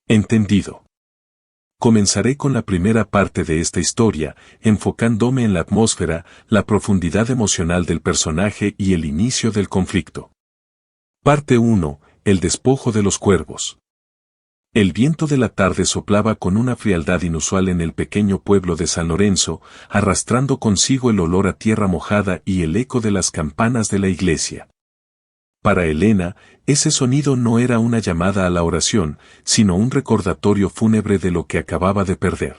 Entendido. Comenzaré con la primera parte de esta historia, enfocándome en la atmósfera, la profundidad emocional del personaje y el inicio del conflicto. Parte 1. El despojo de los cuervos. El viento de la tarde soplaba con una frialdad inusual en el pequeño pueblo de San Lorenzo, arrastrando consigo el olor a tierra mojada y el eco de las campanas de la iglesia. Para Elena, ese sonido no era una llamada a la oración, sino un recordatorio fúnebre de lo que acababa de perder.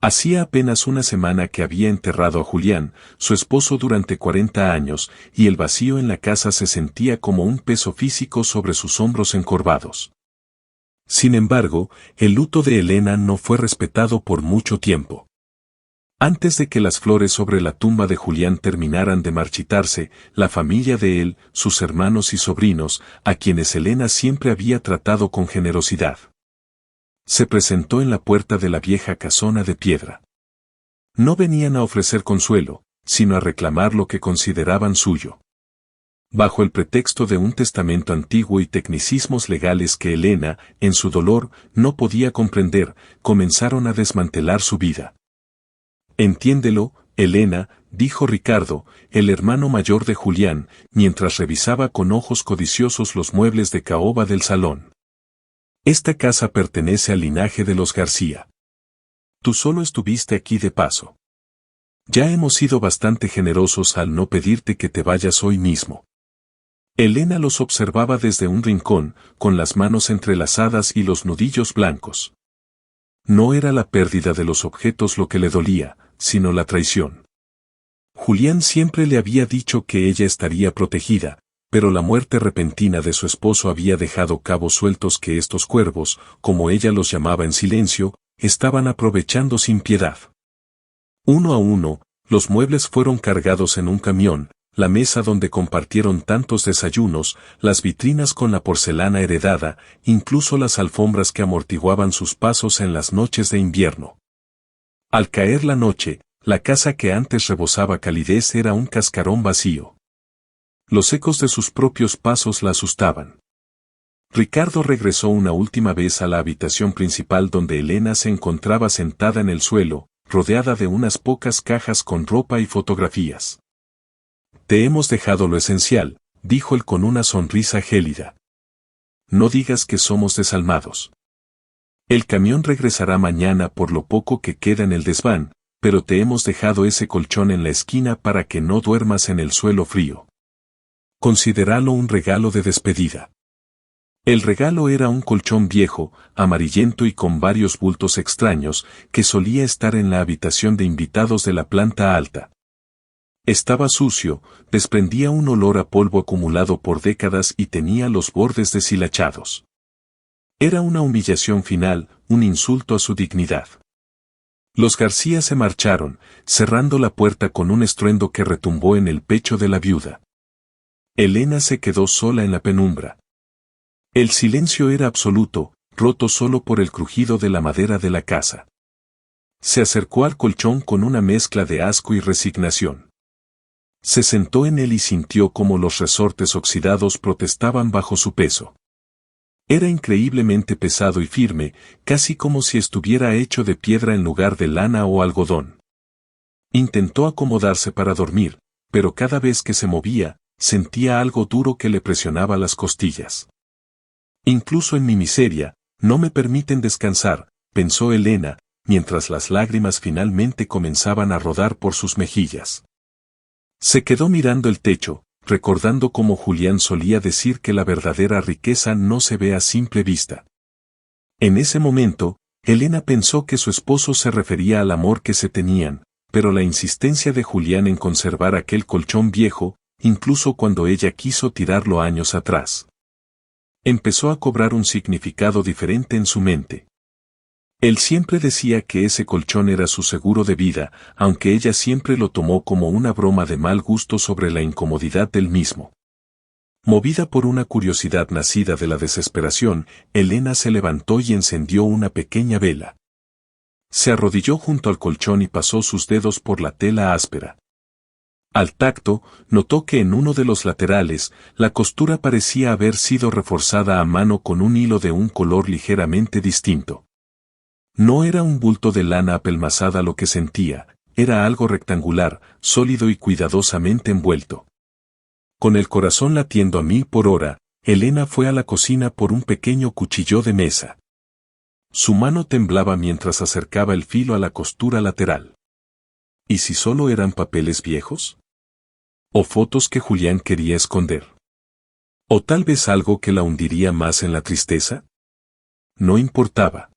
Hacía apenas una semana que había enterrado a Julián, su esposo durante 40 años, y el vacío en la casa se sentía como un peso físico sobre sus hombros encorvados. Sin embargo, el luto de Elena no fue respetado por mucho tiempo. Antes de que las flores sobre la tumba de Julián terminaran de marchitarse, la familia de él, sus hermanos y sobrinos, a quienes Elena siempre había tratado con generosidad, se presentó en la puerta de la vieja casona de piedra. No venían a ofrecer consuelo, sino a reclamar lo que consideraban suyo. Bajo el pretexto de un testamento antiguo y tecnicismos legales que Elena, en su dolor, no podía comprender, comenzaron a desmantelar su vida. «Entiéndelo, Elena», dijo Ricardo, el hermano mayor de Julián, mientras revisaba con ojos codiciosos los muebles de caoba del salón. «Esta casa pertenece al linaje de los García. Tú solo estuviste aquí de paso. Ya hemos sido bastante generosos al no pedirte que te vayas hoy mismo». Elena los observaba desde un rincón, con las manos entrelazadas y los nudillos blancos. No era la pérdida de los objetos lo que le dolía, sino la traición. Julián siempre le había dicho que ella estaría protegida, pero la muerte repentina de su esposo había dejado cabos sueltos que estos cuervos, como ella los llamaba en silencio, estaban aprovechando sin piedad. Uno a uno, los muebles fueron cargados en un camión, la mesa donde compartieron tantos desayunos, las vitrinas con la porcelana heredada, incluso las alfombras que amortiguaban sus pasos en las noches de invierno. Al caer la noche, la casa que antes rebosaba calidez era un cascarón vacío. Los ecos de sus propios pasos la asustaban. Ricardo regresó una última vez a la habitación principal donde Elena se encontraba sentada en el suelo, rodeada de unas pocas cajas con ropa y fotografías. «Te hemos dejado lo esencial», dijo él con una sonrisa gélida. «No digas que somos desalmados. El camión regresará mañana por lo poco que queda en el desván, pero te hemos dejado ese colchón en la esquina para que no duermas en el suelo frío. Considéralo un regalo de despedida». El regalo era un colchón viejo, amarillento y con varios bultos extraños, que solía estar en la habitación de invitados de la planta alta. Estaba sucio, desprendía un olor a polvo acumulado por décadas y tenía los bordes deshilachados. Era una humillación final, un insulto a su dignidad. Los García se marcharon, cerrando la puerta con un estruendo que retumbó en el pecho de la viuda. Elena se quedó sola en la penumbra. El silencio era absoluto, roto solo por el crujido de la madera de la casa. Se acercó al colchón con una mezcla de asco y resignación. Se sentó en él y sintió como los resortes oxidados protestaban bajo su peso. Era increíblemente pesado y firme, casi como si estuviera hecho de piedra en lugar de lana o algodón. Intentó acomodarse para dormir, pero cada vez que se movía, sentía algo duro que le presionaba las costillas. «Incluso en mi miseria, no me permiten descansar», pensó Elena, mientras las lágrimas finalmente comenzaban a rodar por sus mejillas. Se quedó mirando el techo, recordando cómo Julián solía decir que la verdadera riqueza no se ve a simple vista. En ese momento, Elena pensó que su esposo se refería al amor que se tenían, pero la insistencia de Julián en conservar aquel colchón viejo, incluso cuando ella quiso tirarlo años atrás, empezó a cobrar un significado diferente en su mente. Él siempre decía que ese colchón era su seguro de vida, aunque ella siempre lo tomó como una broma de mal gusto sobre la incomodidad del mismo. Movida por una curiosidad nacida de la desesperación, Elena se levantó y encendió una pequeña vela. Se arrodilló junto al colchón y pasó sus dedos por la tela áspera. Al tacto, notó que en uno de los laterales, la costura parecía haber sido reforzada a mano con un hilo de un color ligeramente distinto. No era un bulto de lana apelmazada lo que sentía, era algo rectangular, sólido y cuidadosamente envuelto. Con el corazón latiendo a 1000 por hora, Elena fue a la cocina por un pequeño cuchillo de mesa. Su mano temblaba mientras acercaba el filo a la costura lateral. ¿Y si solo eran papeles viejos? ¿O fotos que Julián quería esconder? ¿O tal vez algo que la hundiría más en la tristeza? No importaba.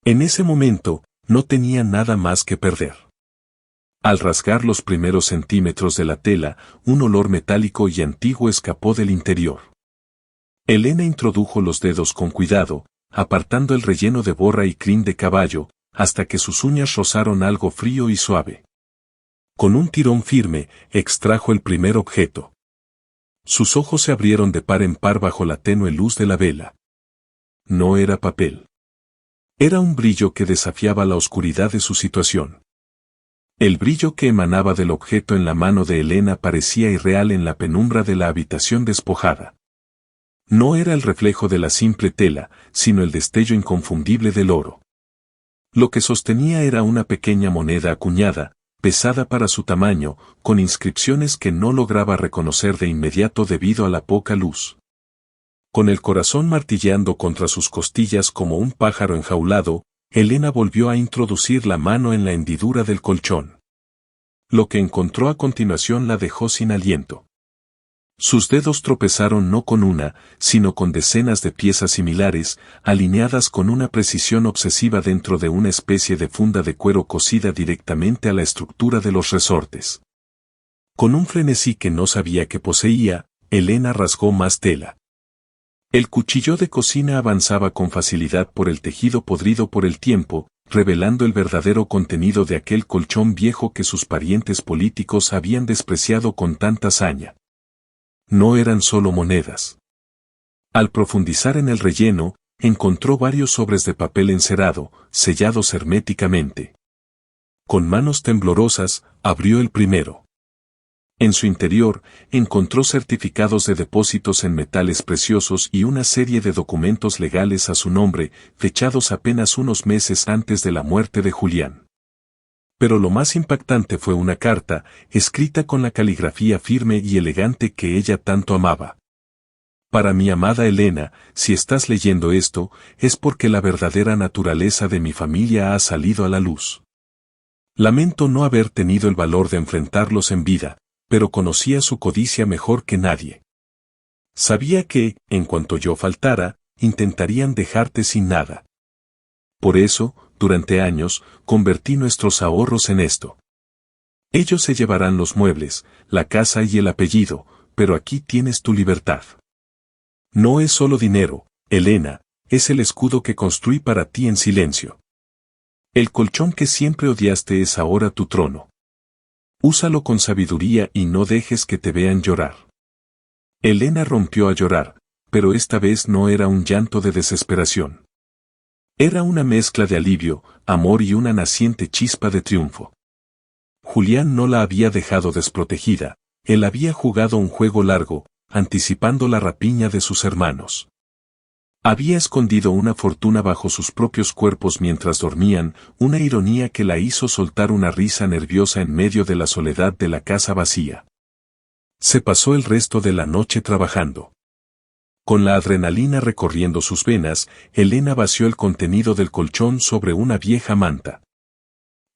En ese momento, no tenía nada más que perder. Al rasgar los primeros centímetros de la tela, un olor metálico y antiguo escapó del interior. Elena introdujo los dedos con cuidado, apartando el relleno de borra y crin de caballo, hasta que sus uñas rozaron algo frío y suave. Con un tirón firme, extrajo el primer objeto. Sus ojos se abrieron de par en par bajo la tenue luz de la vela. No era papel. Era un brillo que desafiaba la oscuridad de su situación. El brillo que emanaba del objeto en la mano de Elena parecía irreal en la penumbra de la habitación despojada. No era el reflejo de la simple tela, sino el destello inconfundible del oro. Lo que sostenía era una pequeña moneda acuñada, pesada para su tamaño, con inscripciones que no lograba reconocer de inmediato debido a la poca luz. Con el corazón martilleando contra sus costillas como un pájaro enjaulado, Elena volvió a introducir la mano en la hendidura del colchón. Lo que encontró a continuación la dejó sin aliento. Sus dedos tropezaron no con una, sino con decenas de piezas similares, alineadas con una precisión obsesiva dentro de una especie de funda de cuero cosida directamente a la estructura de los resortes. Con un frenesí que no sabía que poseía, Elena rasgó más tela. El cuchillo de cocina avanzaba con facilidad por el tejido podrido por el tiempo, revelando el verdadero contenido de aquel colchón viejo que sus parientes políticos habían despreciado con tanta saña. No eran solo monedas. Al profundizar en el relleno, encontró varios sobres de papel encerado, sellados herméticamente. Con manos temblorosas, abrió el primero. En su interior, encontró certificados de depósitos en metales preciosos y una serie de documentos legales a su nombre, fechados apenas unos meses antes de la muerte de Julián. Pero lo más impactante fue una carta, escrita con la caligrafía firme y elegante que ella tanto amaba. Para mi amada Elena, si estás leyendo esto, es porque la verdadera naturaleza de mi familia ha salido a la luz. Lamento no haber tenido el valor de enfrentarlos en vida, pero conocía su codicia mejor que nadie. Sabía que, en cuanto yo faltara, intentarían dejarte sin nada. Por eso, durante años, convertí nuestros ahorros en esto. Ellos se llevarán los muebles, la casa y el apellido, pero aquí tienes tu libertad. No es solo dinero, Elena, es el escudo que construí para ti en silencio. El colchón que siempre odiaste es ahora tu trono. Úsalo con sabiduría y no dejes que te vean llorar. Elena rompió a llorar, pero esta vez no era un llanto de desesperación. Era una mezcla de alivio, amor y una naciente chispa de triunfo. Julián no la había dejado desprotegida, él había jugado un juego largo, anticipando la rapiña de sus hermanos. Había escondido una fortuna bajo sus propios cuerpos mientras dormían, una ironía que la hizo soltar una risa nerviosa en medio de la soledad de la casa vacía. Se pasó el resto de la noche trabajando. Con la adrenalina recorriendo sus venas, Elena vació el contenido del colchón sobre una vieja manta.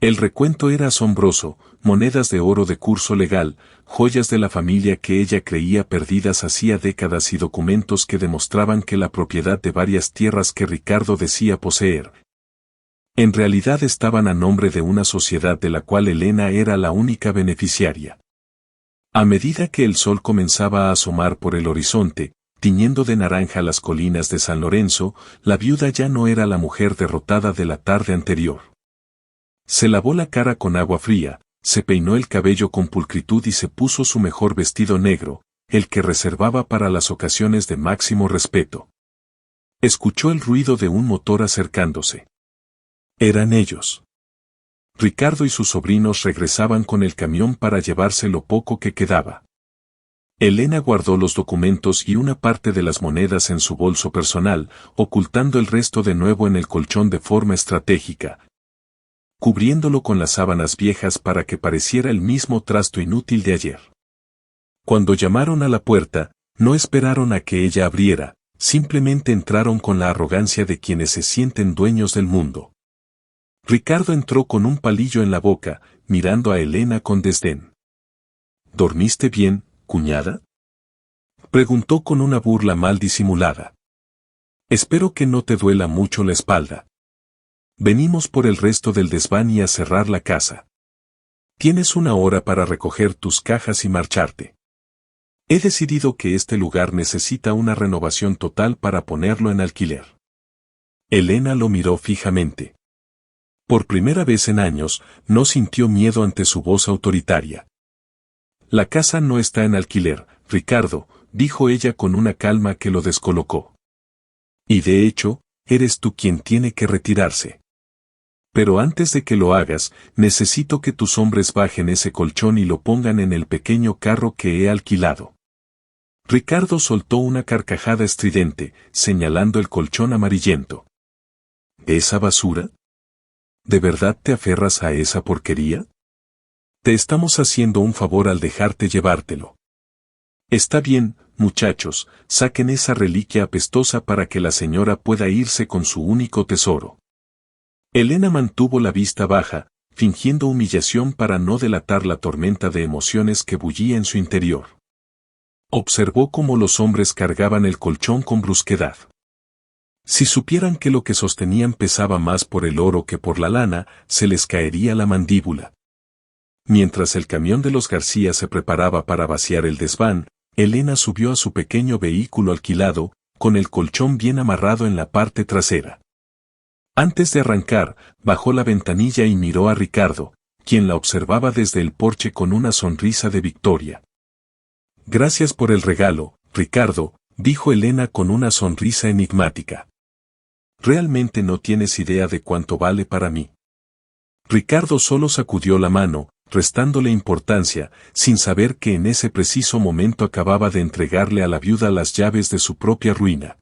El recuento era asombroso, monedas de oro de curso legal, joyas de la familia que ella creía perdidas hacía décadas y documentos que demostraban que la propiedad de varias tierras que Ricardo decía poseer, en realidad estaban a nombre de una sociedad de la cual Elena era la única beneficiaria. A medida que el sol comenzaba a asomar por el horizonte, tiñendo de naranja las colinas de San Lorenzo, la viuda ya no era la mujer derrotada de la tarde anterior. Se lavó la cara con agua fría, se peinó el cabello con pulcritud y se puso su mejor vestido negro, el que reservaba para las ocasiones de máximo respeto. Escuchó el ruido de un motor acercándose. Eran ellos. Ricardo y sus sobrinos regresaban con el camión para llevarse lo poco que quedaba. Elena guardó los documentos y una parte de las monedas en su bolso personal, ocultando el resto de nuevo en el colchón de forma estratégica, cubriéndolo con las sábanas viejas para que pareciera el mismo trasto inútil de ayer. Cuando llamaron a la puerta, no esperaron a que ella abriera, simplemente entraron con la arrogancia de quienes se sienten dueños del mundo. Ricardo entró con un palillo en la boca, mirando a Elena con desdén. ¿Dormiste bien, cuñada?, preguntó con una burla mal disimulada. Espero que no te duela mucho la espalda. Venimos por el resto del desván y a cerrar la casa. Tienes una hora para recoger tus cajas y marcharte. He decidido que este lugar necesita una renovación total para ponerlo en alquiler. Elena lo miró fijamente. Por primera vez en años, no sintió miedo ante su voz autoritaria. La casa no está en alquiler, Ricardo, dijo ella con una calma que lo descolocó. Y de hecho, eres tú quien tiene que retirarse. Pero antes de que lo hagas, necesito que tus hombres bajen ese colchón y lo pongan en el pequeño carro que he alquilado. Ricardo soltó una carcajada estridente, señalando el colchón amarillento. ¿Esa basura? ¿De verdad te aferras a esa porquería? Te estamos haciendo un favor al dejarte llevártelo. Está bien, muchachos, saquen esa reliquia apestosa para que la señora pueda irse con su único tesoro. Elena mantuvo la vista baja, fingiendo humillación para no delatar la tormenta de emociones que bullía en su interior. Observó cómo los hombres cargaban el colchón con brusquedad. Si supieran que lo que sostenían pesaba más por el oro que por la lana, se les caería la mandíbula. Mientras el camión de los García se preparaba para vaciar el desván, Elena subió a su pequeño vehículo alquilado, con el colchón bien amarrado en la parte trasera. Antes de arrancar, bajó la ventanilla y miró a Ricardo, quien la observaba desde el porche con una sonrisa de victoria. Gracias por el regalo, Ricardo, dijo Elena con una sonrisa enigmática. Realmente no tienes idea de cuánto vale para mí. Ricardo solo sacudió la mano, restándole importancia, sin saber que en ese preciso momento acababa de entregarle a la viuda las llaves de su propia ruina.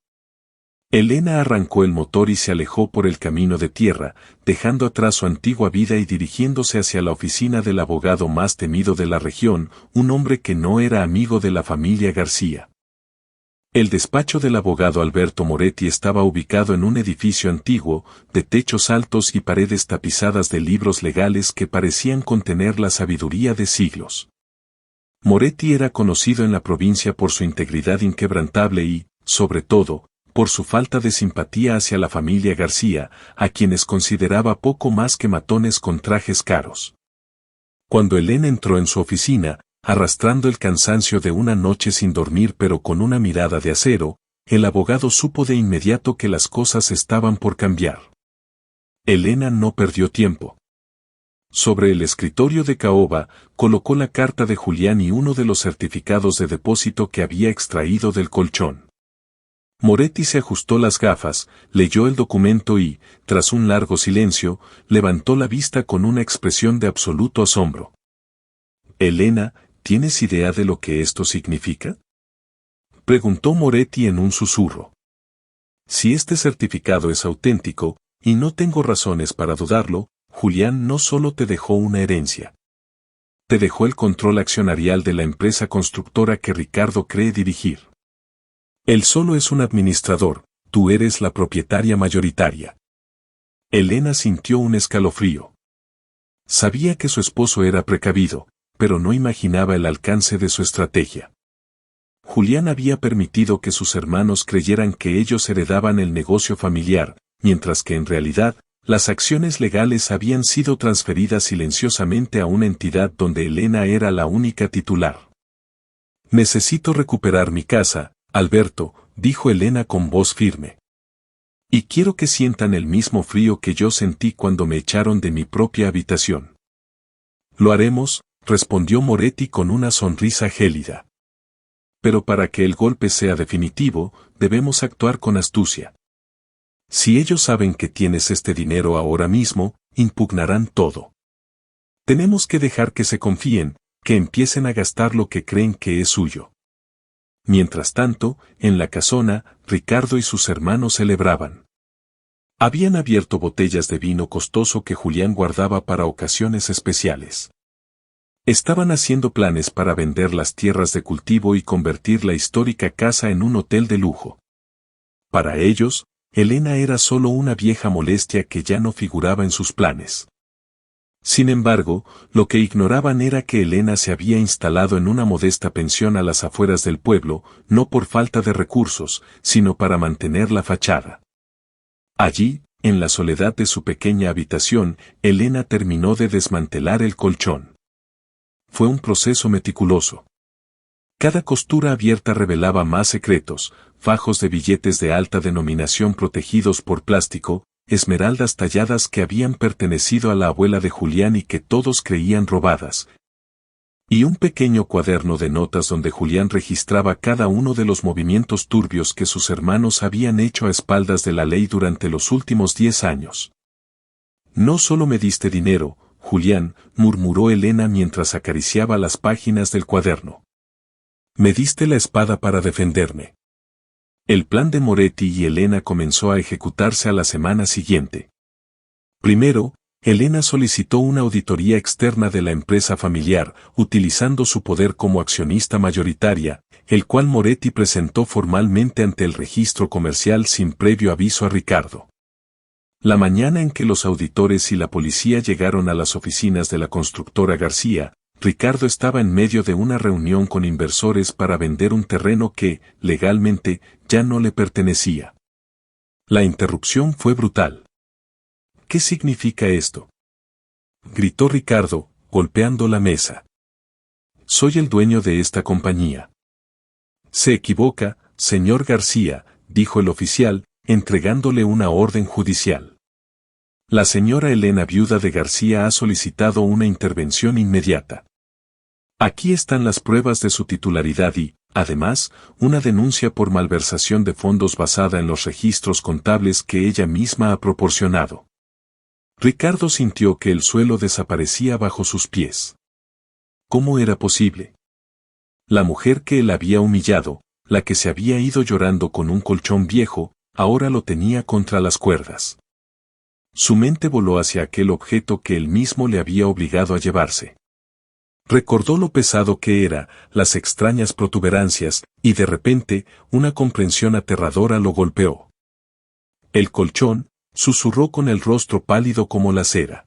Elena arrancó el motor y se alejó por el camino de tierra, dejando atrás su antigua vida y dirigiéndose hacia la oficina del abogado más temido de la región, un hombre que no era amigo de la familia García. El despacho del abogado Alberto Moretti estaba ubicado en un edificio antiguo, de techos altos y paredes tapizadas de libros legales que parecían contener la sabiduría de siglos. Moretti era conocido en la provincia por su integridad inquebrantable y, sobre todo, por su falta de simpatía hacia la familia García, a quienes consideraba poco más que matones con trajes caros. Cuando Elena entró en su oficina, arrastrando el cansancio de una noche sin dormir pero con una mirada de acero, el abogado supo de inmediato que las cosas estaban por cambiar. Elena no perdió tiempo. Sobre el escritorio de caoba, colocó la carta de Julián y uno de los certificados de depósito que había extraído del colchón. Moretti se ajustó las gafas, leyó el documento y, tras un largo silencio, levantó la vista con una expresión de absoluto asombro. Elena, ¿tienes idea de lo que esto significa?, preguntó Moretti en un susurro. Si este certificado es auténtico, y no tengo razones para dudarlo, Julián no solo te dejó una herencia. Te dejó el control accionarial de la empresa constructora que Ricardo cree dirigir. Él solo es un administrador, tú eres la propietaria mayoritaria. Elena sintió un escalofrío. Sabía que su esposo era precavido, pero no imaginaba el alcance de su estrategia. Julián había permitido que sus hermanos creyeran que ellos heredaban el negocio familiar, mientras que en realidad, las acciones legales habían sido transferidas silenciosamente a una entidad donde Elena era la única titular. Necesito recuperar mi casa, Alberto, dijo Elena con voz firme. Y quiero que sientan el mismo frío que yo sentí cuando me echaron de mi propia habitación. Lo haremos, respondió Moretti con una sonrisa gélida. Pero para que el golpe sea definitivo, debemos actuar con astucia. Si ellos saben que tienes este dinero ahora mismo, impugnarán todo. Tenemos que dejar que se confíen, que empiecen a gastar lo que creen que es suyo. Mientras tanto, en la casona, Ricardo y sus hermanos celebraban. Habían abierto botellas de vino costoso que Julián guardaba para ocasiones especiales. Estaban haciendo planes para vender las tierras de cultivo y convertir la histórica casa en un hotel de lujo. Para ellos, Elena era solo una vieja molestia que ya no figuraba en sus planes. Sin embargo, lo que ignoraban era que Elena se había instalado en una modesta pensión a las afueras del pueblo, no por falta de recursos, sino para mantener la fachada. Allí, en la soledad de su pequeña habitación, Elena terminó de desmantelar el colchón. Fue un proceso meticuloso. Cada costura abierta revelaba más secretos, fajos de billetes de alta denominación protegidos por plástico, esmeraldas talladas que habían pertenecido a la abuela de Julián y que todos creían robadas, y un pequeño cuaderno de notas donde Julián registraba cada uno de los movimientos turbios que sus hermanos habían hecho a espaldas de la ley durante los últimos 10 años. No solo me diste dinero, Julián, murmuró Elena mientras acariciaba las páginas del cuaderno. Me diste la espada para defenderme. El plan de Moretti y Elena comenzó a ejecutarse a la semana siguiente. Primero, Elena solicitó una auditoría externa de la empresa familiar, utilizando su poder como accionista mayoritaria, el cual Moretti presentó formalmente ante el registro comercial sin previo aviso a Ricardo. La mañana en que los auditores y la policía llegaron a las oficinas de la constructora García, Ricardo estaba en medio de una reunión con inversores para vender un terreno que, legalmente, ya no le pertenecía. La interrupción fue brutal. ¿Qué significa esto?, gritó Ricardo, golpeando la mesa. Soy el dueño de esta compañía. Se equivoca, señor García, dijo el oficial, entregándole una orden judicial. La señora Elena, viuda de García, ha solicitado una intervención inmediata. Aquí están las pruebas de su titularidad y, además, una denuncia por malversación de fondos basada en los registros contables que ella misma ha proporcionado. Ricardo sintió que el suelo desaparecía bajo sus pies. ¿Cómo era posible? La mujer que él había humillado, la que se había ido llorando con un colchón viejo, ahora lo tenía contra las cuerdas. Su mente voló hacia aquel objeto que él mismo le había obligado a llevarse. Recordó lo pesado que era, las extrañas protuberancias, y de repente, una comprensión aterradora lo golpeó. El colchón, susurró con el rostro pálido como la cera.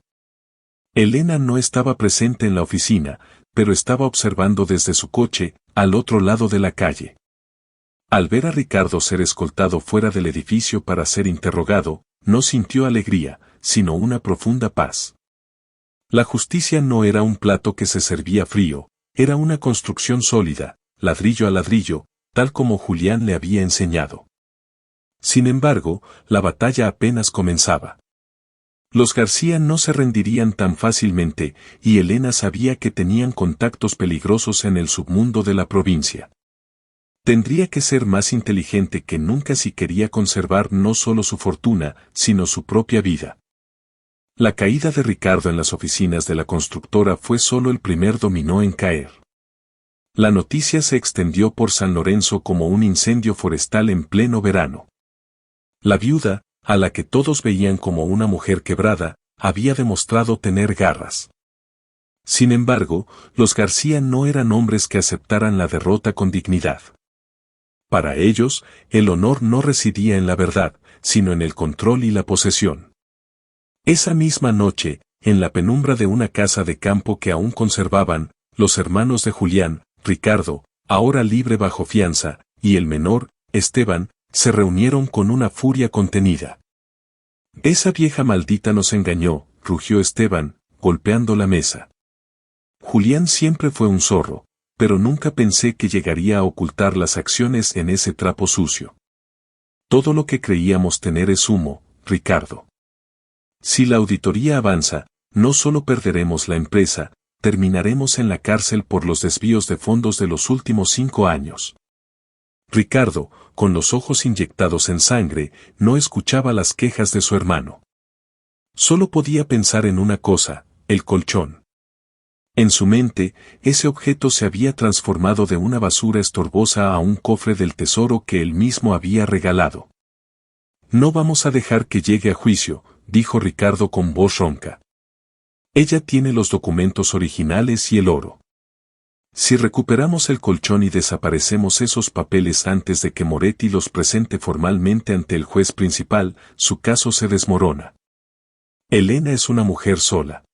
Elena no estaba presente en la oficina, pero estaba observando desde su coche, al otro lado de la calle. Al ver a Ricardo ser escoltado fuera del edificio para ser interrogado, no sintió alegría, sino una profunda paz. La justicia no era un plato que se servía frío, era una construcción sólida, ladrillo a ladrillo, tal como Julián le había enseñado. Sin embargo, la batalla apenas comenzaba. Los García no se rendirían tan fácilmente, y Elena sabía que tenían contactos peligrosos en el submundo de la provincia. Tendría que ser más inteligente que nunca si quería conservar no solo su fortuna, sino su propia vida. La caída de Ricardo en las oficinas de la constructora fue solo el primer dominó en caer. La noticia se extendió por San Lorenzo como un incendio forestal en pleno verano. La viuda, a la que todos veían como una mujer quebrada, había demostrado tener garras. Sin embargo, los García no eran hombres que aceptaran la derrota con dignidad. Para ellos, el honor no residía en la verdad, sino en el control y la posesión. Esa misma noche, en la penumbra de una casa de campo que aún conservaban, los hermanos de Julián, Ricardo, ahora libre bajo fianza, y el menor, Esteban, se reunieron con una furia contenida. Esa vieja maldita nos engañó, rugió Esteban, golpeando la mesa. Julián siempre fue un zorro, pero nunca pensé que llegaría a ocultar las acciones en ese trapo sucio. Todo lo que creíamos tener es humo, Ricardo. Si la auditoría avanza, no solo perderemos la empresa, terminaremos en la cárcel por los desvíos de fondos de los últimos 5 años. Ricardo, con los ojos inyectados en sangre, no escuchaba las quejas de su hermano. Solo podía pensar en una cosa, el colchón. En su mente, ese objeto se había transformado de una basura estorbosa a un cofre del tesoro que él mismo había regalado. No vamos a dejar que llegue a juicio, dijo Ricardo con voz ronca. Ella tiene los documentos originales y el oro. Si recuperamos el colchón y desaparecemos esos papeles antes de que Moretti los presente formalmente ante el juez principal, su caso se desmorona. Elena es una mujer sola.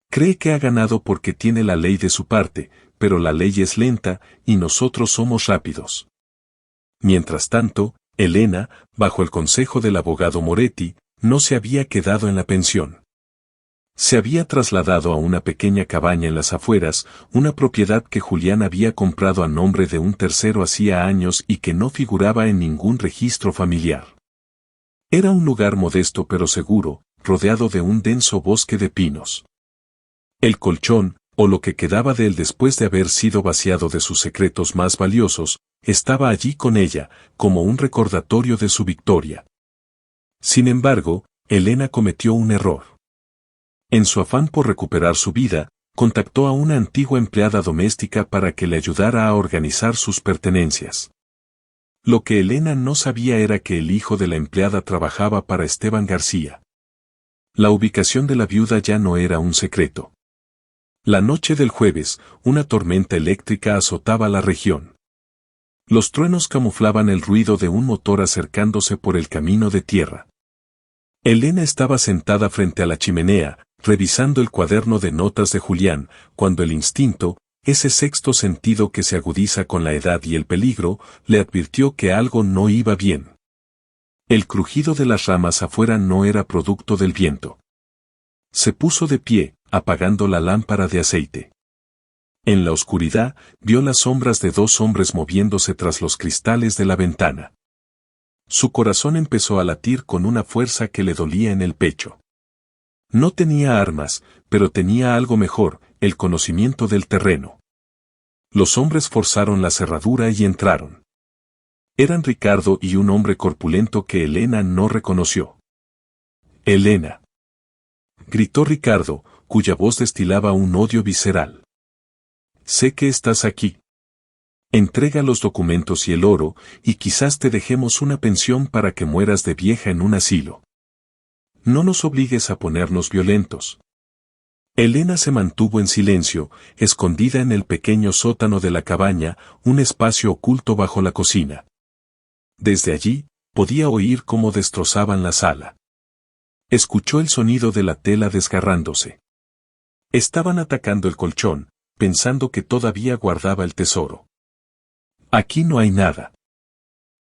Cree que ha ganado porque tiene la ley de su parte, pero la ley es lenta y nosotros somos rápidos. Mientras tanto, Elena, bajo el consejo del abogado Moretti, no se había quedado en la pensión. Se había trasladado a una pequeña cabaña en las afueras, una propiedad que Julián había comprado a nombre de un tercero hacía años y que no figuraba en ningún registro familiar. Era un lugar modesto pero seguro, rodeado de un denso bosque de pinos. El colchón, o lo que quedaba de él después de haber sido vaciado de sus secretos más valiosos, estaba allí con ella, como un recordatorio de su victoria. Sin embargo, Elena cometió un error. En su afán por recuperar su vida, contactó a una antigua empleada doméstica para que le ayudara a organizar sus pertenencias. Lo que Elena no sabía era que el hijo de la empleada trabajaba para Esteban García. La ubicación de la viuda ya no era un secreto. La noche del jueves, una tormenta eléctrica azotaba la región. Los truenos camuflaban el ruido de un motor acercándose por el camino de tierra. Elena estaba sentada frente a la chimenea, revisando el cuaderno de notas de Julián, cuando el instinto, ese sexto sentido que se agudiza con la edad y el peligro, le advirtió que algo no iba bien. El crujido de las ramas afuera no era producto del viento. Se puso de pie, apagando la lámpara de aceite. En la oscuridad, vio las sombras de dos hombres moviéndose tras los cristales de la ventana. Su corazón empezó a latir con una fuerza que le dolía en el pecho. No tenía armas, pero tenía algo mejor, el conocimiento del terreno. Los hombres forzaron la cerradura y entraron. Eran Ricardo y un hombre corpulento que Elena no reconoció. «Elena», gritó Ricardo, cuya voz destilaba un odio visceral. «Sé que estás aquí. Entrega los documentos y el oro, y quizás te dejemos una pensión para que mueras de vieja en un asilo. No nos obligues a ponernos violentos». Elena se mantuvo en silencio, escondida en el pequeño sótano de la cabaña, un espacio oculto bajo la cocina. Desde allí, podía oír cómo destrozaban la sala. Escuchó el sonido de la tela desgarrándose. Estaban atacando el colchón, pensando que todavía guardaba el tesoro. «Aquí no hay nada»,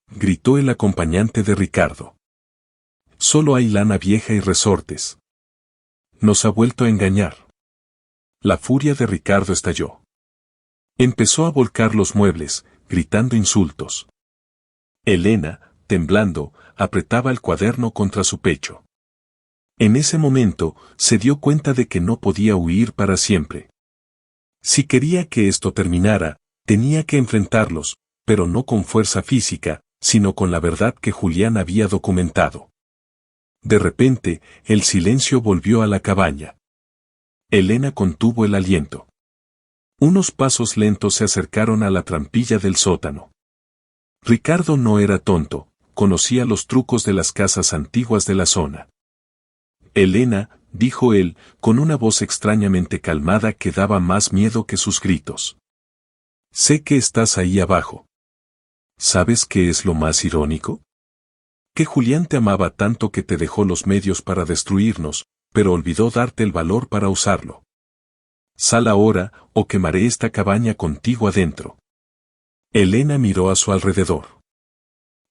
gritó el acompañante de Ricardo. «Solo hay lana vieja y resortes. Nos ha vuelto a engañar». La furia de Ricardo estalló. Empezó a volcar los muebles, gritando insultos. Elena, temblando, apretaba el cuaderno contra su pecho. En ese momento, se dio cuenta de que no podía huir para siempre. Si quería que esto terminara, tenía que enfrentarlos, pero no con fuerza física, sino con la verdad que Julián había documentado. De repente, el silencio volvió a la cabaña. Elena contuvo el aliento. Unos pasos lentos se acercaron a la trampilla del sótano. Ricardo no era tonto, conocía los trucos de las casas antiguas de la zona. «Elena», dijo él, con una voz extrañamente calmada que daba más miedo que sus gritos. «Sé que estás ahí abajo. ¿Sabes qué es lo más irónico? Que Julián te amaba tanto que te dejó los medios para destruirnos, pero olvidó darte el valor para usarlo. Sal ahora, o quemaré esta cabaña contigo adentro». Elena miró a su alrededor.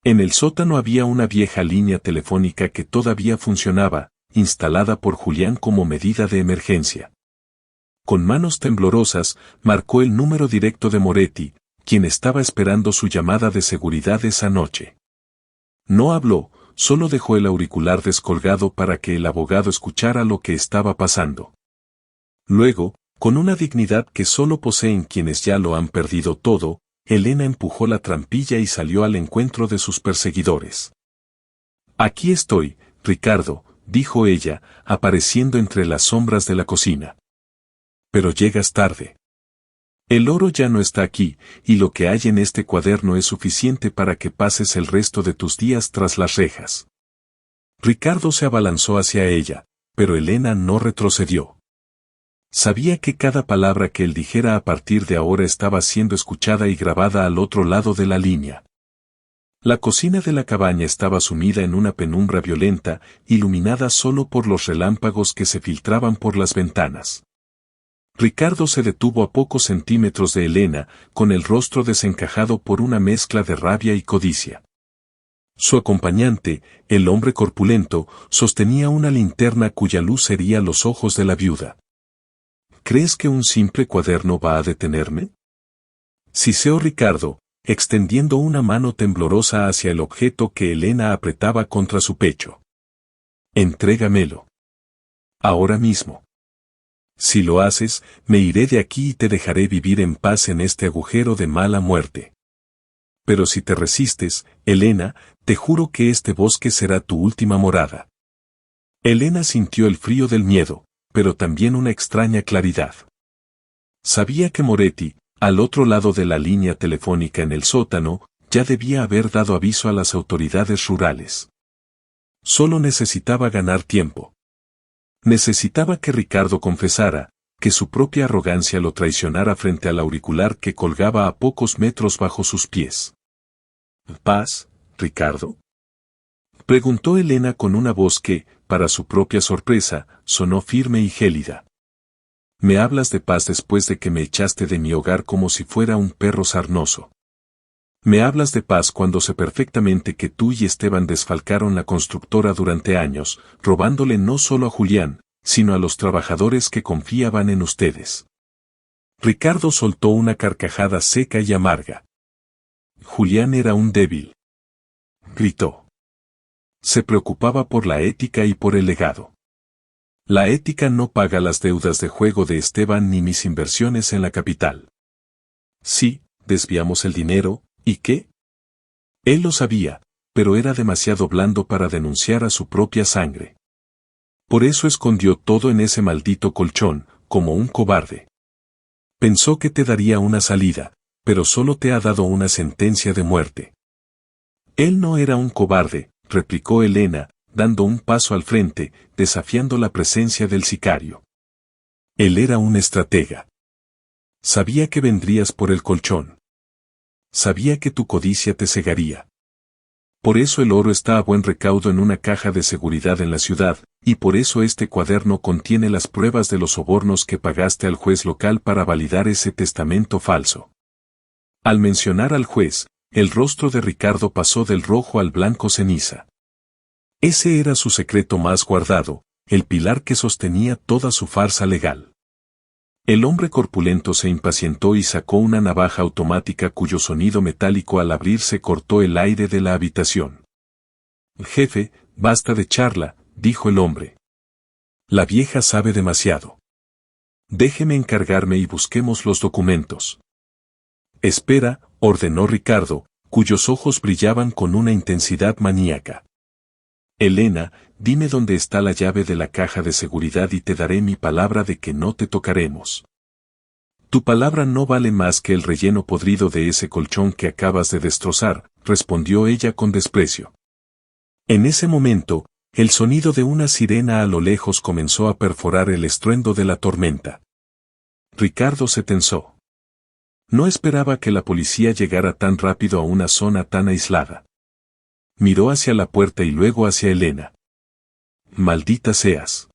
En el sótano había una vieja línea telefónica que todavía funcionaba, instalada por Julián como medida de emergencia. Con manos temblorosas, marcó el número directo de Moretti, quien estaba esperando su llamada de seguridad esa noche. No habló, solo dejó el auricular descolgado para que el abogado escuchara lo que estaba pasando. Luego, con una dignidad que solo poseen quienes ya lo han perdido todo, Elena empujó la trampilla y salió al encuentro de sus perseguidores. «Aquí estoy, Ricardo», dijo ella, apareciendo entre las sombras de la cocina. Pero llegas tarde. El oro ya no está aquí, y lo que hay en este cuaderno es suficiente para que pases el resto de tus días tras las rejas. Ricardo se abalanzó hacia ella, pero Elena no retrocedió. Sabía que cada palabra que él dijera a partir de ahora estaba siendo escuchada y grabada al otro lado de la línea. La cocina de la cabaña estaba sumida en una penumbra violenta, iluminada solo por los relámpagos que se filtraban por las ventanas. Ricardo se detuvo a pocos centímetros de Elena, con el rostro desencajado por una mezcla de rabia y codicia. Su acompañante, el hombre corpulento, sostenía una linterna cuya luz hería los ojos de la viuda. ¿Crees que un simple cuaderno va a detenerme? Siseó Ricardo, extendiendo una mano temblorosa hacia el objeto que Elena apretaba contra su pecho. Entrégamelo. Ahora mismo. Si lo haces, me iré de aquí y te dejaré vivir en paz en este agujero de mala muerte. Pero si te resistes, Elena, te juro que este bosque será tu última morada. Elena sintió el frío del miedo, pero también una extraña claridad. Sabía que Moretti, al otro lado de la línea telefónica en el sótano, ya debía haber dado aviso a las autoridades rurales. Solo necesitaba ganar tiempo. Necesitaba que Ricardo confesara, que su propia arrogancia lo traicionara frente al auricular que colgaba a pocos metros bajo sus pies. ¿Paz, Ricardo? Preguntó Elena con una voz que, para su propia sorpresa, sonó firme y gélida. Me hablas de paz después de que me echaste de mi hogar como si fuera un perro sarnoso. Me hablas de paz cuando sé perfectamente que tú y Esteban desfalcaron la constructora durante años, robándole no solo a Julián, sino a los trabajadores que confiaban en ustedes. Ricardo soltó una carcajada seca y amarga. Julián era un débil. Gritó. Se preocupaba por la ética y por el legado. La ética no paga las deudas de juego de Esteban ni mis inversiones en la capital. Sí, desviamos el dinero, ¿y qué? Él lo sabía, pero era demasiado blando para denunciar a su propia sangre. Por eso escondió todo en ese maldito colchón, como un cobarde. Pensó que te daría una salida, pero solo te ha dado una sentencia de muerte. Él no era un cobarde, replicó Elena, dando un paso al frente, desafiando la presencia del sicario. Él era un estratega. Sabía que vendrías por el colchón. Sabía que tu codicia te cegaría. Por eso el oro está a buen recaudo en una caja de seguridad en la ciudad, y por eso este cuaderno contiene las pruebas de los sobornos que pagaste al juez local para validar ese testamento falso. Al mencionar al juez, el rostro de Ricardo pasó del rojo al blanco ceniza. Ese era su secreto más guardado, el pilar que sostenía toda su farsa legal. El hombre corpulento se impacientó y sacó una navaja automática cuyo sonido metálico al abrirse cortó el aire de la habitación. Jefe, basta de charla, dijo el hombre. La vieja sabe demasiado. Déjeme encargarme y busquemos los documentos. Espera, ordenó Ricardo, cuyos ojos brillaban con una intensidad maníaca. Elena, dime dónde está la llave de la caja de seguridad y te daré mi palabra de que no te tocaremos. Tu palabra no vale más que el relleno podrido de ese colchón que acabas de destrozar, respondió ella con desprecio. En ese momento, el sonido de una sirena a lo lejos comenzó a perforar el estruendo de la tormenta. Ricardo se tensó. No esperaba que la policía llegara tan rápido a una zona tan aislada. Miró hacia la puerta y luego hacia Elena. Maldita seas.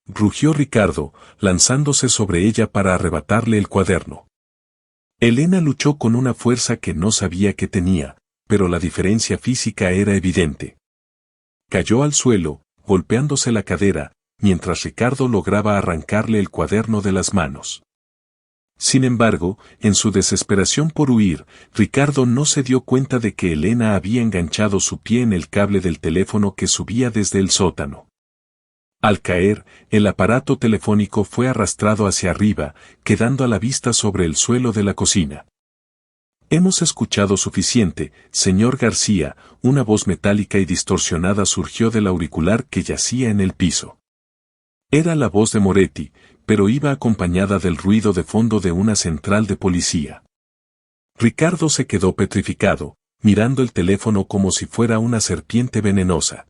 Rugió Ricardo, lanzándose sobre ella para arrebatarle el cuaderno. Elena luchó con una fuerza que no sabía que tenía, pero la diferencia física era evidente. Cayó al suelo, golpeándose la cadera, mientras Ricardo lograba arrancarle el cuaderno de las manos. Sin embargo, en su desesperación por huir, Ricardo no se dio cuenta de que Elena había enganchado su pie en el cable del teléfono que subía desde el sótano. Al caer, el aparato telefónico fue arrastrado hacia arriba, quedando a la vista sobre el suelo de la cocina. Hemos escuchado suficiente, señor García, una voz metálica y distorsionada surgió del auricular que yacía en el piso. Era la voz de Moretti, pero iba acompañada del ruido de fondo de una central de policía. Ricardo se quedó petrificado, mirando el teléfono como si fuera una serpiente venenosa.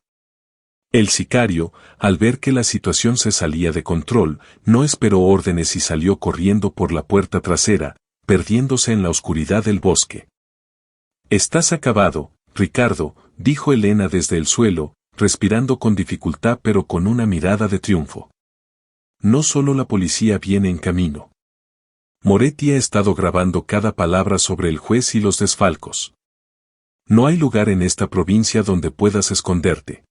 El sicario, al ver que la situación se salía de control, no esperó órdenes y salió corriendo por la puerta trasera, perdiéndose en la oscuridad del bosque. «Estás acabado, Ricardo», dijo Elena desde el suelo, respirando con dificultad pero con una mirada de triunfo. «No solo la policía viene en camino. Moretti ha estado grabando cada palabra sobre el juez y los desfalcos. No hay lugar en esta provincia donde puedas esconderte».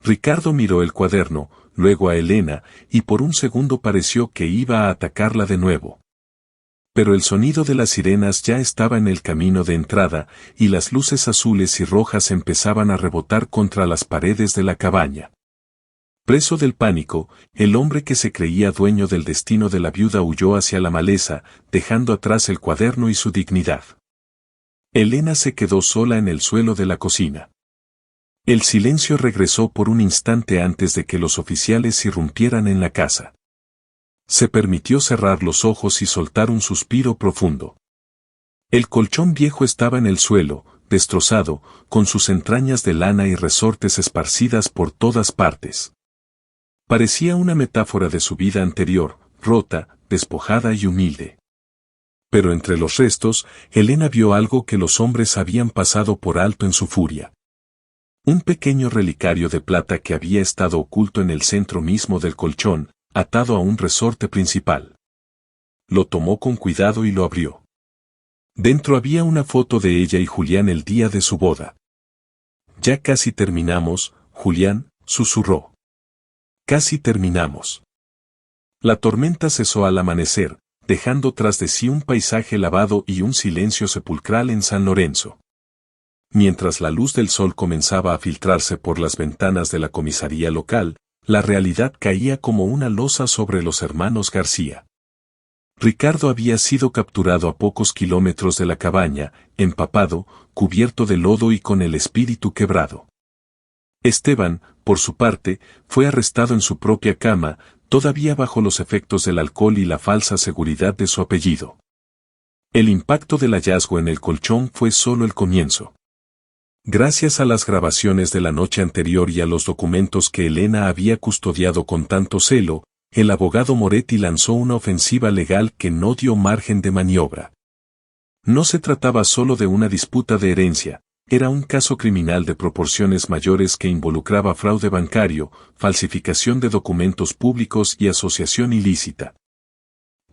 Ricardo miró el cuaderno, luego a Elena, y por un segundo pareció que iba a atacarla de nuevo. Pero el sonido de las sirenas ya estaba en el camino de entrada, y las luces azules y rojas empezaban a rebotar contra las paredes de la cabaña. Preso del pánico, el hombre que se creía dueño del destino de la viuda huyó hacia la maleza, dejando atrás el cuaderno y su dignidad. Elena se quedó sola en el suelo de la cocina. El silencio regresó por un instante antes de que los oficiales irrumpieran en la casa. Se permitió cerrar los ojos y soltar un suspiro profundo. El colchón viejo estaba en el suelo, destrozado, con sus entrañas de lana y resortes esparcidas por todas partes. Parecía una metáfora de su vida anterior, rota, despojada y humilde. Pero entre los restos, Elena vio algo que los hombres habían pasado por alto en su furia. Un pequeño relicario de plata que había estado oculto en el centro mismo del colchón, atado a un resorte principal. Lo tomó con cuidado y lo abrió. Dentro había una foto de ella y Julián el día de su boda. «Ya casi terminamos, Julián», susurró. «Casi terminamos». La tormenta cesó al amanecer, dejando tras de sí un paisaje lavado y un silencio sepulcral en San Lorenzo. Mientras la luz del sol comenzaba a filtrarse por las ventanas de la comisaría local, la realidad caía como una losa sobre los hermanos García. Ricardo había sido capturado a pocos kilómetros de la cabaña, empapado, cubierto de lodo y con el espíritu quebrado. Esteban, por su parte, fue arrestado en su propia cama, todavía bajo los efectos del alcohol y la falsa seguridad de su apellido. El impacto del hallazgo en el colchón fue solo el comienzo. Gracias a las grabaciones de la noche anterior y a los documentos que Elena había custodiado con tanto celo, el abogado Moretti lanzó una ofensiva legal que no dio margen de maniobra. No se trataba solo de una disputa de herencia, era un caso criminal de proporciones mayores que involucraba fraude bancario, falsificación de documentos públicos y asociación ilícita.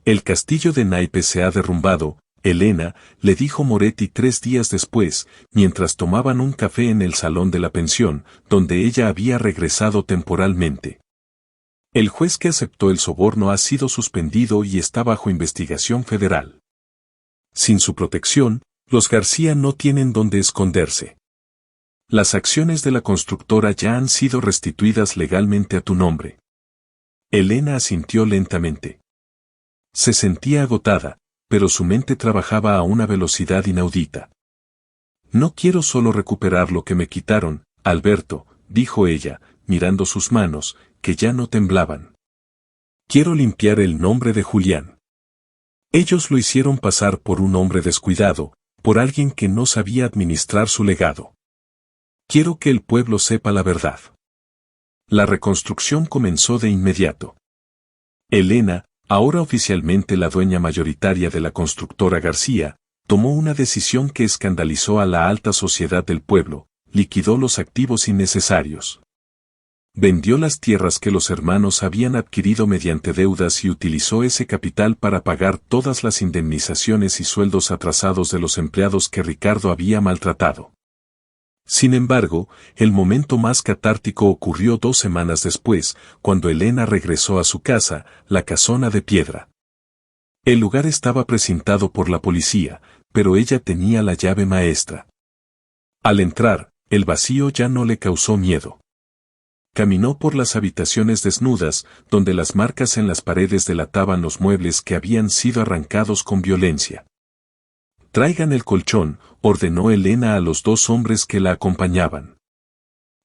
«El castillo de naipes se ha derrumbado, Elena», le dijo Moretti 3 días después, mientras tomaban un café en el salón de la pensión, donde ella había regresado temporalmente. «El juez que aceptó el soborno ha sido suspendido y está bajo investigación federal. Sin su protección, los García no tienen dónde esconderse. Las acciones de la constructora ya han sido restituidas legalmente a tu nombre». Elena asintió lentamente. Se sentía agotada, pero su mente trabajaba a una velocidad inaudita. «No quiero solo recuperar lo que me quitaron, Alberto», dijo ella, mirando sus manos, que ya no temblaban. «Quiero limpiar el nombre de Julián. Ellos lo hicieron pasar por un hombre descuidado, por alguien que no sabía administrar su legado. Quiero que el pueblo sepa la verdad». La reconstrucción comenzó de inmediato. Elena, ahora oficialmente la dueña mayoritaria de la constructora García, tomó una decisión que escandalizó a la alta sociedad del pueblo, liquidó los activos innecesarios. Vendió las tierras que los hermanos habían adquirido mediante deudas y utilizó ese capital para pagar todas las indemnizaciones y sueldos atrasados de los empleados que Ricardo había maltratado. Sin embargo, el momento más catártico ocurrió 2 semanas después, cuando Elena regresó a su casa, la casona de piedra. El lugar estaba precintado por la policía, pero ella tenía la llave maestra. Al entrar, el vacío ya no le causó miedo. Caminó por las habitaciones desnudas, donde las marcas en las paredes delataban los muebles que habían sido arrancados con violencia. «Traigan el colchón», ordenó Elena a los 2 hombres que la acompañaban.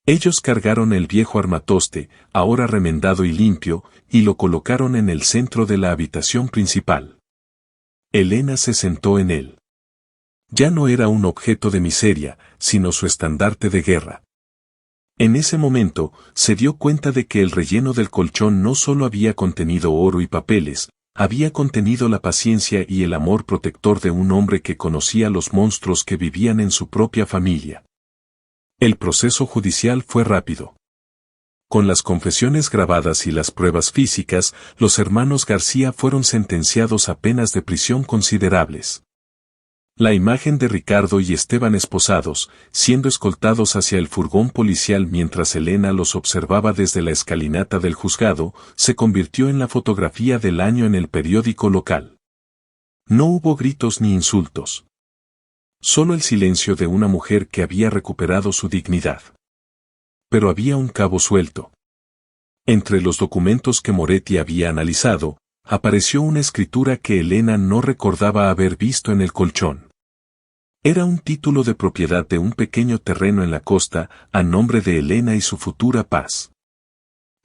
Ellos cargaron el viejo armatoste, ahora remendado y limpio, y lo colocaron en el centro de la habitación principal. Elena se sentó en él. Ya no era un objeto de miseria, sino su estandarte de guerra. En ese momento, se dio cuenta de que el relleno del colchón no solo había contenido oro y papeles, había contenido la paciencia y el amor protector de un hombre que conocía los monstruos que vivían en su propia familia. El proceso judicial fue rápido. Con las confesiones grabadas y las pruebas físicas, los hermanos García fueron sentenciados a penas de prisión considerables. La imagen de Ricardo y Esteban esposados, siendo escoltados hacia el furgón policial mientras Elena los observaba desde la escalinata del juzgado, se convirtió en la fotografía del año en el periódico local. No hubo gritos ni insultos. Solo el silencio de una mujer que había recuperado su dignidad. Pero había un cabo suelto. Entre los documentos que Moretti había analizado, apareció una escritura que Elena no recordaba haber visto en el colchón. Era un título de propiedad de un pequeño terreno en la costa, a nombre de Elena y su futura paz.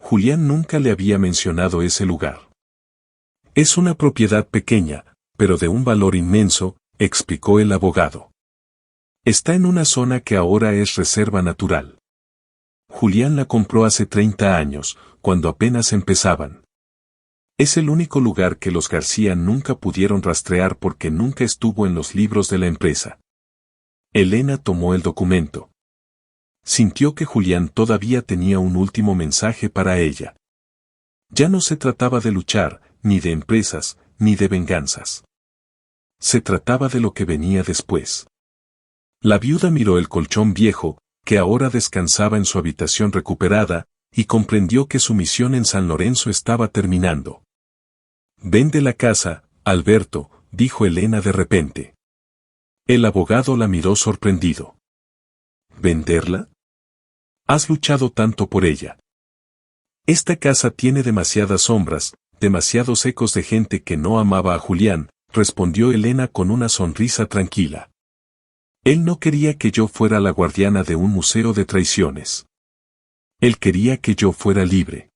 Julián nunca le había mencionado ese lugar. Es una propiedad pequeña, pero de un valor inmenso, explicó el abogado. Está en una zona que ahora es reserva natural. Julián la compró hace 30 años, cuando apenas empezaban. Es el único lugar que los García nunca pudieron rastrear porque nunca estuvo en los libros de la empresa. Elena tomó el documento. Sintió que Julián todavía tenía un último mensaje para ella. Ya no se trataba de luchar, ni de empresas, ni de venganzas. Se trataba de lo que venía después. La viuda miró el colchón viejo, que ahora descansaba en su habitación recuperada, y comprendió que su misión en San Lorenzo estaba terminando. «Vende la casa, Alberto», dijo Elena de repente. El abogado la miró sorprendido. «¿Venderla? Has luchado tanto por ella. Esta casa tiene demasiadas sombras, demasiados ecos de gente que no amaba a Julián», respondió Elena con una sonrisa tranquila. Él no quería que yo fuera la guardiana de un museo de traiciones. Él quería que yo fuera libre.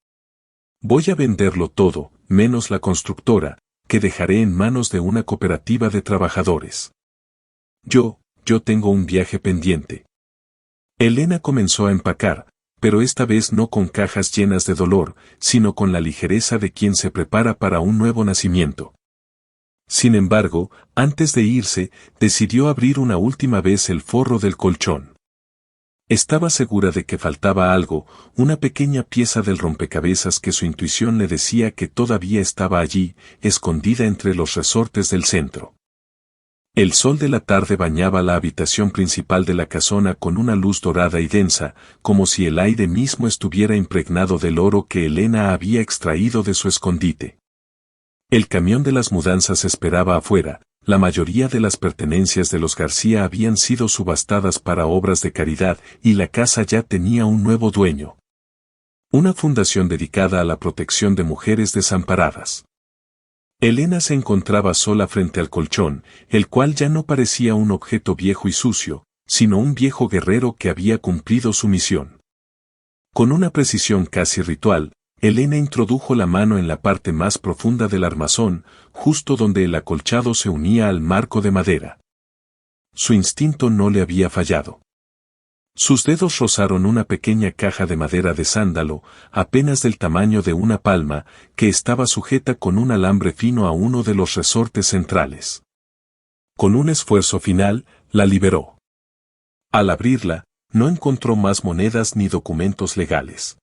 Voy a venderlo todo, menos la constructora, que dejaré en manos de una cooperativa de trabajadores. Yo tengo un viaje pendiente. Elena comenzó a empacar, pero esta vez no con cajas llenas de dolor, sino con la ligereza de quien se prepara para un nuevo nacimiento. Sin embargo, antes de irse, decidió abrir una última vez el forro del colchón. Estaba segura de que faltaba algo, una pequeña pieza del rompecabezas que su intuición le decía que todavía estaba allí, escondida entre los resortes del centro. El sol de la tarde bañaba la habitación principal de la casona con una luz dorada y densa, como si el aire mismo estuviera impregnado del oro que Elena había extraído de su escondite. El camión de las mudanzas esperaba afuera. La mayoría de las pertenencias de los García habían sido subastadas para obras de caridad y la casa ya tenía un nuevo dueño. Una fundación dedicada a la protección de mujeres desamparadas. Elena se encontraba sola frente al colchón, el cual ya no parecía un objeto viejo y sucio, sino un viejo guerrero que había cumplido su misión. Con una precisión casi ritual, Elena introdujo la mano en la parte más profunda del armazón, justo donde el acolchado se unía al marco de madera. Su instinto no le había fallado. Sus dedos rozaron una pequeña caja de madera de sándalo, apenas del tamaño de una palma, que estaba sujeta con un alambre fino a uno de los resortes centrales. Con un esfuerzo final, la liberó. Al abrirla, no encontró más monedas ni documentos legales.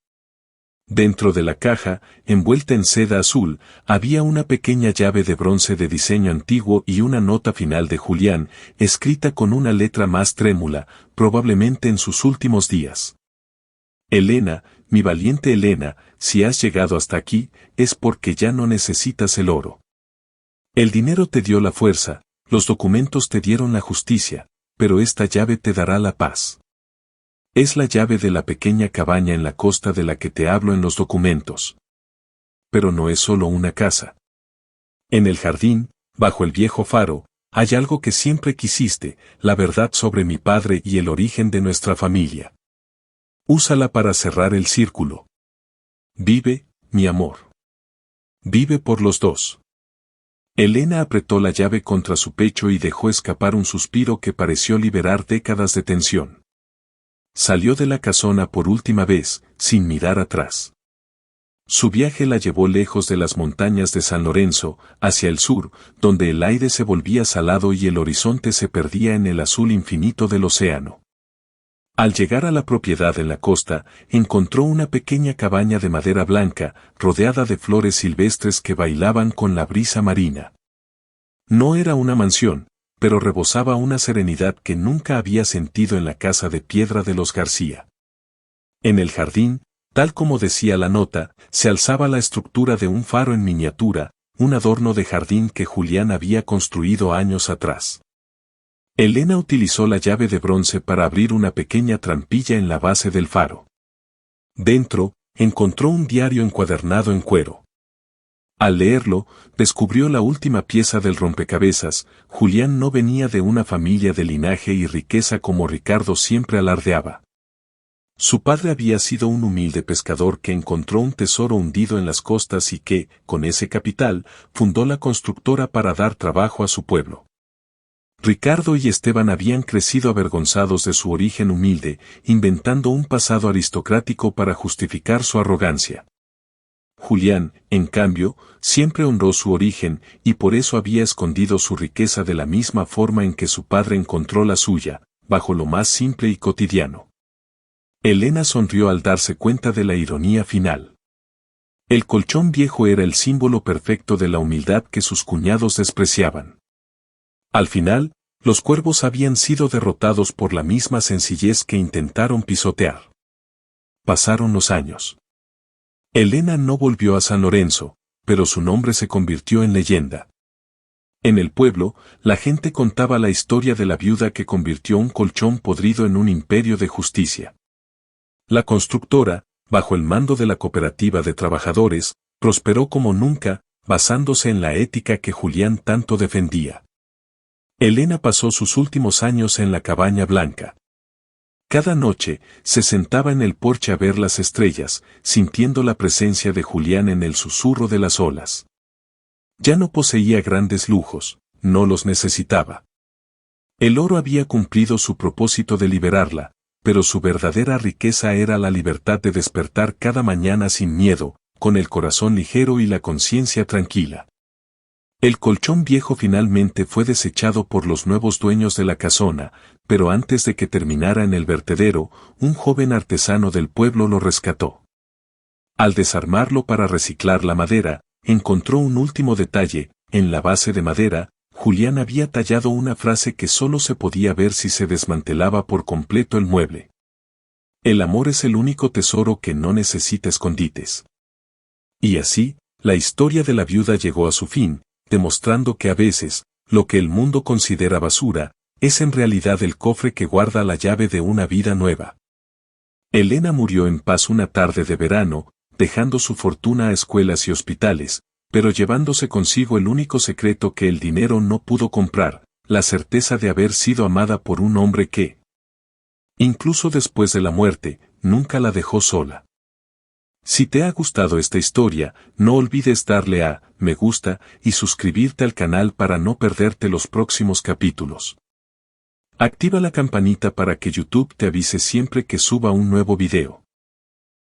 Dentro de la caja, envuelta en seda azul, había una pequeña llave de bronce de diseño antiguo y una nota final de Julián, escrita con una letra más trémula, probablemente en sus últimos días. Elena, mi valiente Elena, si has llegado hasta aquí, es porque ya no necesitas el oro. El dinero te dio la fuerza, los documentos te dieron la justicia, pero esta llave te dará la paz. Es la llave de la pequeña cabaña en la costa de la que te hablo en los documentos. Pero no es solo una casa. En el jardín, bajo el viejo faro, hay algo que siempre quisiste, la verdad sobre mi padre y el origen de nuestra familia. Úsala para cerrar el círculo. Vive, mi amor. Vive por los dos. Elena apretó la llave contra su pecho y dejó escapar un suspiro que pareció liberar décadas de tensión. Salió de la casona por última vez, sin mirar atrás. Su viaje la llevó lejos de las montañas de San Lorenzo, hacia el sur, donde el aire se volvía salado y el horizonte se perdía en el azul infinito del océano. Al llegar a la propiedad en la costa, encontró una pequeña cabaña de madera blanca, rodeada de flores silvestres que bailaban con la brisa marina. No era una mansión, pero rebosaba una serenidad que nunca había sentido en la casa de piedra de los García. En el jardín, tal como decía la nota, se alzaba la estructura de un faro en miniatura, un adorno de jardín que Julián había construido años atrás. Elena utilizó la llave de bronce para abrir una pequeña trampilla en la base del faro. Dentro, encontró un diario encuadernado en cuero. Al leerlo, descubrió la última pieza del rompecabezas. Julián no venía de una familia de linaje y riqueza como Ricardo siempre alardeaba. Su padre había sido un humilde pescador que encontró un tesoro hundido en las costas y que, con ese capital, fundó la constructora para dar trabajo a su pueblo. Ricardo y Esteban habían crecido avergonzados de su origen humilde, inventando un pasado aristocrático para justificar su arrogancia. Julián, en cambio, siempre honró su origen y por eso había escondido su riqueza de la misma forma en que su padre encontró la suya, bajo lo más simple y cotidiano. Elena sonrió al darse cuenta de la ironía final. El colchón viejo era el símbolo perfecto de la humildad que sus cuñados despreciaban. Al final, los cuervos habían sido derrotados por la misma sencillez que intentaron pisotear. Pasaron los años. Elena no volvió a San Lorenzo, pero su nombre se convirtió en leyenda. En el pueblo, la gente contaba la historia de la viuda que convirtió un colchón podrido en un imperio de justicia. La constructora, bajo el mando de la cooperativa de trabajadores, prosperó como nunca, basándose en la ética que Julián tanto defendía. Elena pasó sus últimos años en la cabaña blanca. Cada noche, se sentaba en el porche a ver las estrellas, sintiendo la presencia de Julián en el susurro de las olas. Ya no poseía grandes lujos, no los necesitaba. El oro había cumplido su propósito de liberarla, pero su verdadera riqueza era la libertad de despertar cada mañana sin miedo, con el corazón ligero y la conciencia tranquila. El colchón viejo finalmente fue desechado por los nuevos dueños de la casona, pero antes de que terminara en el vertedero, un joven artesano del pueblo lo rescató. Al desarmarlo para reciclar la madera, encontró un último detalle: en la base de madera, Julián había tallado una frase que solo se podía ver si se desmantelaba por completo el mueble. El amor es el único tesoro que no necesita escondites. Y así, la historia de la viuda llegó a su fin, demostrando que a veces, lo que el mundo considera basura, es en realidad el cofre que guarda la llave de una vida nueva. Elena murió en paz una tarde de verano, dejando su fortuna a escuelas y hospitales, pero llevándose consigo el único secreto que el dinero no pudo comprar, la certeza de haber sido amada por un hombre que, incluso después de la muerte, nunca la dejó sola. Si te ha gustado esta historia, no olvides darle a me gusta y suscribirte al canal para no perderte los próximos capítulos. Activa la campanita para que YouTube te avise siempre que suba un nuevo video.